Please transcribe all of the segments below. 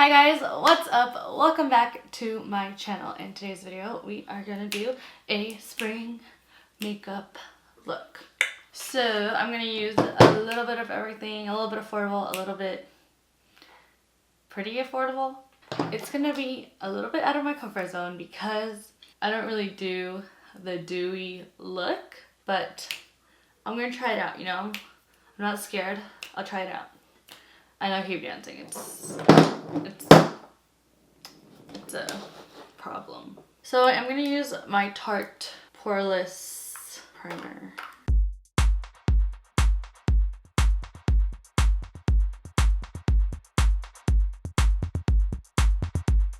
Hi guys, what's up? Welcome back to my channel. In today's video, we are gonna do a spring makeup look. So I'm gonna use a little bit of everything, a little bit affordable, a little bit pretty affordable. It's gonna be a little bit out of my comfort zone because I don't really do the dewy look, but I'm gonna try it out, you know? I'm not scared. I'll try it out. I know I keep dancing. It's a problem. So I'm gonna use my Tarte Poreless Primer.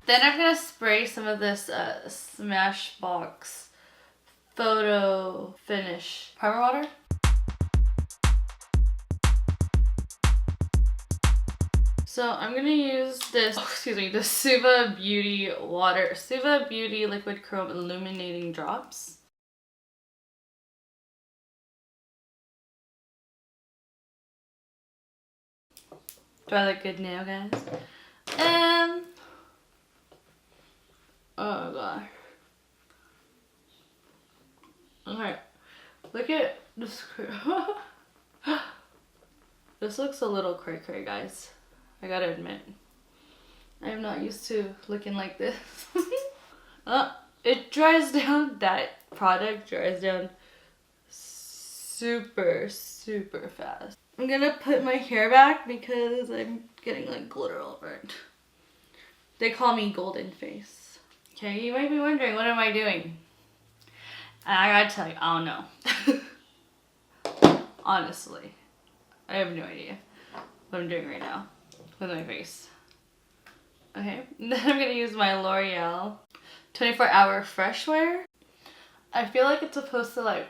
Then I'm gonna spray some of this Smashbox Photo Finish Primer Water. So I'm gonna use this, the Suva Beauty Liquid Chrome Illuminating Drops. Do I look good now, guys? Oh god. Okay, look at this. This looks a little cray-cray, guys. I gotta admit, I am not used to looking like this. It dries down, that product dries down super fast. I'm gonna put my hair back because I'm getting like glitter all over it. They call me golden face. Okay, you might be wondering, what am I doing? And I gotta tell you, I don't know. Honestly, I have no idea what I'm doing right now with my face. Okay, then I'm gonna use my L'Oreal 24-hour Fresh Wear. I feel like it's supposed to like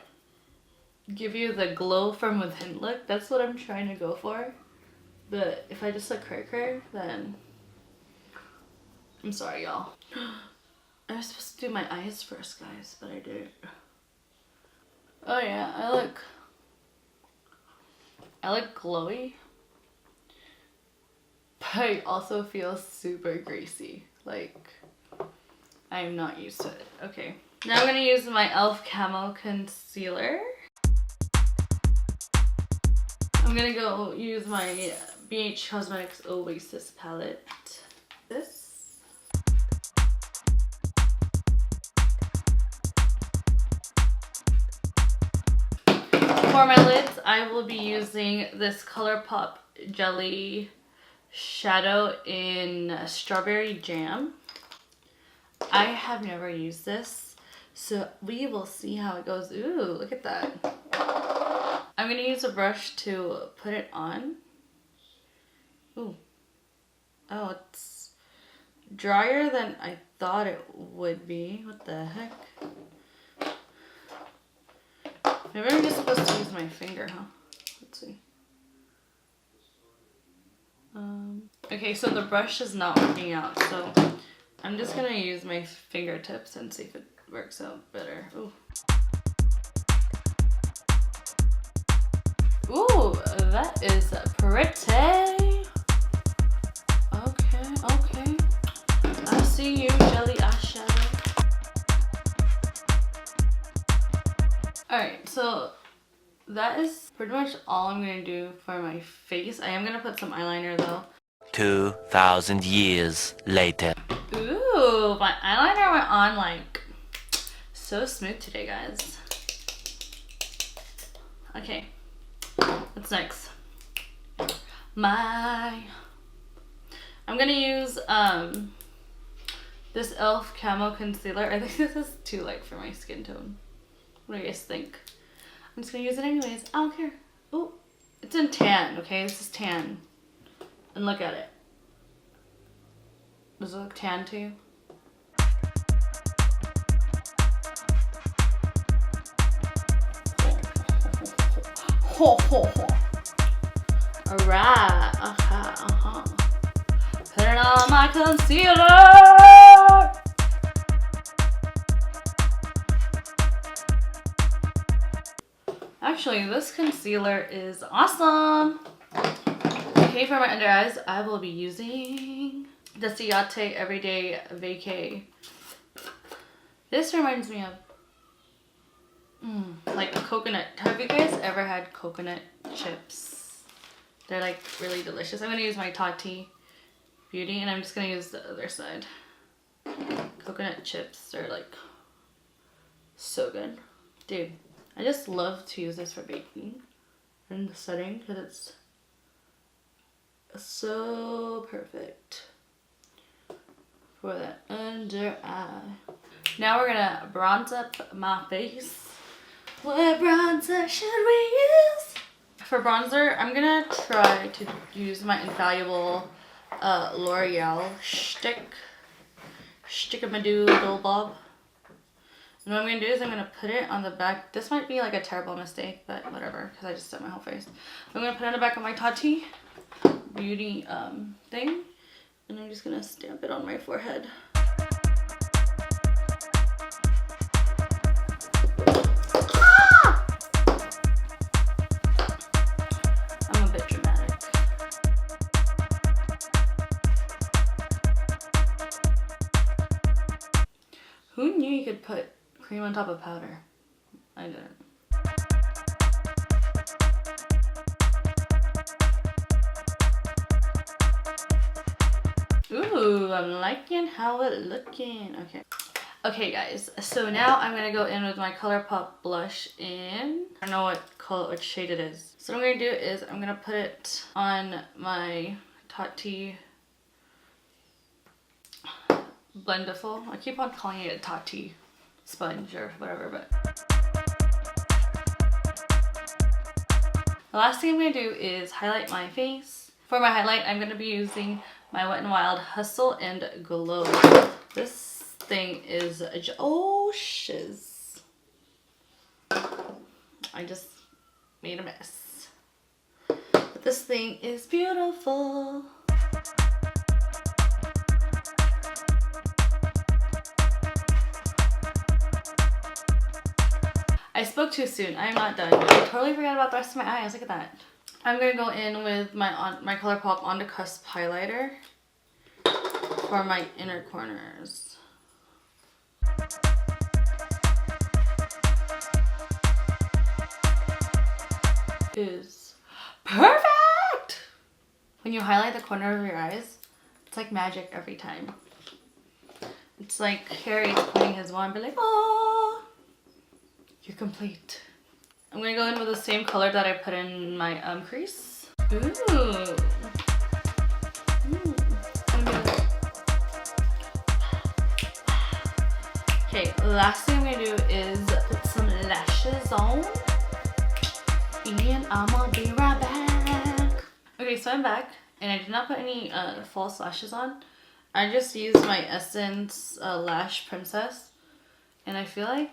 give you the glow from within look. That's what I'm trying to go for. But if I just look cray-cray, then I'm sorry, y'all. I was supposed to do my eyes first, guys, but I didn't. Oh yeah, I look glowy. But I also feel super greasy. Like, I'm not used to it. Okay. Now I'm gonna use my e.l.f. Camo Concealer. I'm gonna go use my BH Cosmetics Oasis palette. This. For my lids, I will be using this ColourPop Jelly Shadow in Strawberry Jam. I have never used this, so we will see how it goes. Ooh, look at that. I'm gonna use a brush to put it on. Ooh. Oh, it's drier than I thought it would be. What the heck? Maybe I'm just supposed to use my finger, huh? Let's see. Okay, so the brush is not working out, so I'm just gonna use my fingertips and see if it works out better. Ooh. Ooh, that is pretty. Okay. I see you, jelly eyeshadow. Alright, so that is pretty much all I'm gonna do for my face. I am gonna put some eyeliner though. 2,000 years later. Ooh, my eyeliner went on like so smooth today, guys. Okay, what's next? I'm gonna use this e.l.f. Camo Concealer. I think this is too light for my skin tone. What do you guys think? I'm just gonna use it anyways. I don't care. Oh, it's in tan, okay? This is tan. And look at it. Does it look tan to you? Alright. Putting on my concealer. Actually, this concealer is awesome. Okay, for my under eyes, I will be using the Ciate Everyday Vacay. This reminds me of like coconut. Have you guys ever had coconut chips? They're like really delicious. I'm gonna use my Tati Beauty and I'm just gonna use the other side. Coconut chips are like so good. Dude, I just love to use this for baking in the setting because it's so perfect for the under eye. Now we're gonna bronze up my face. What bronzer should we use? For bronzer, I'm gonna try to use my infallible L'Oreal Stick-a-ma-doo Bob. And what I'm gonna do is I'm gonna put it on the back. This might be like a terrible mistake, but whatever, because I just set my whole face. I'm gonna put it on the back of my Tati Beauty thing, and I'm just gonna stamp it on my forehead. I'm a bit dramatic. Who knew you could put cream on top of powder? I didn't. Ooh, I'm liking how it looking. Okay. Okay guys, so now I'm gonna go in with my ColourPop blush in, I don't know what shade it is. So what I'm gonna do is I'm gonna put it on my Tati Blendiful. I keep on calling it a Tati sponge or whatever, but the last thing I'm gonna do is highlight my face. For my highlight, I'm gonna be using my Wet n Wild Hustle and Glow. This thing is oh shiz. I just made a mess. But this thing is beautiful. I spoke too soon. I am not done. I totally forgot about the rest of my eyes. Look at that. I'm gonna go in with my ColourPop On the Cusp highlighter for my inner corners. Is perfect. When you highlight the corner of your eyes, it's like magic every time. It's like Harry's putting his wand, be like, oh, you're complete. I'm gonna go in with the same color that I put in my crease. Ooh. Okay, last thing I'm gonna do is put some lashes on. And I'm gonna be right back. Okay, so I'm back, and I did not put any false lashes on. I just used my Essence Lash Princess, and I feel like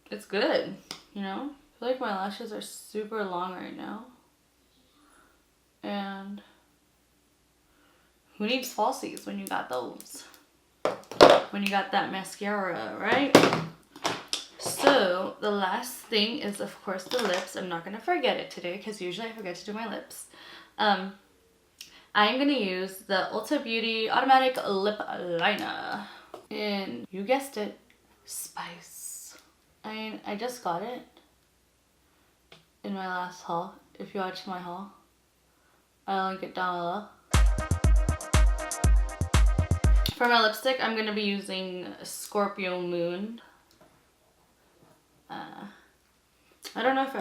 it's good, you know? I feel like my lashes are super long right now. And who needs falsies when you got those? When you got that mascara, right? So the last thing is of course the lips. I'm not gonna forget it today because usually I forget to do my lips. I'm gonna use the Ulta Beauty Automatic Lip Liner. And you guessed it, Spice. I just got it in my last haul. If you watched my haul, I'll link it down below. For my lipstick, I'm gonna be using Scorpio Moon. I don't know if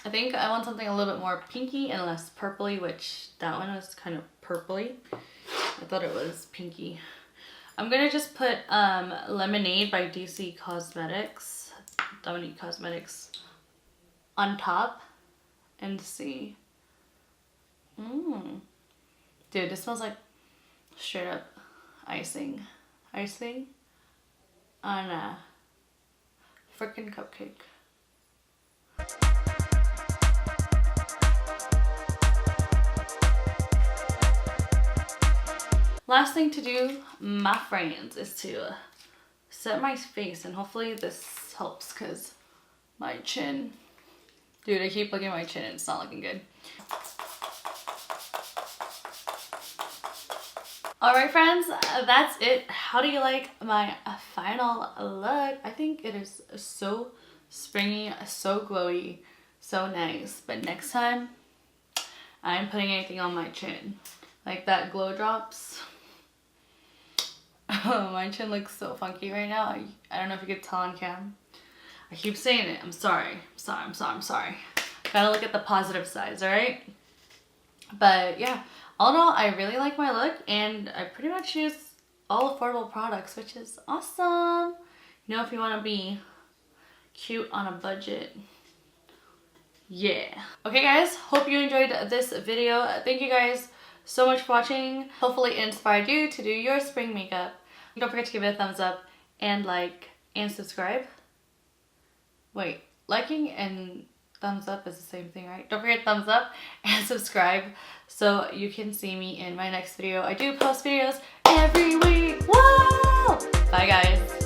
I think I want something a little bit more pinky and less purpley, which that one was kind of purpley. I thought it was pinky. I'm gonna just put Lemonade by Dominique Cosmetics on top and see. Dude, this smells like straight up icing on a freaking cupcake. Last thing to do, my friends, is to set my face, and hopefully this helps because my chin, dude, I keep looking at my chin and it's not looking good. Alright friends, that's it. How do you like my final look? I think it is so springy, so glowy, so nice. But next time, I'm putting anything on my chin. Like that glow drops. Oh, my chin looks so funky right now. I don't know if you could tell on cam. I keep saying it. I'm sorry. I'm sorry. Gotta look at the positive sides, alright? But yeah, all in all, I really like my look, and I pretty much use all affordable products, which is awesome. You know, if you want to be cute on a budget. Yeah. Okay guys, hope you enjoyed this video. Thank you guys so much for watching. Hopefully it inspired you to do your spring makeup. Don't forget to give it a thumbs up and like and subscribe. Wait, liking and thumbs up is the same thing, right? Don't forget thumbs up and subscribe so you can see me in my next video. I do post videos every week. Whoa! Bye guys.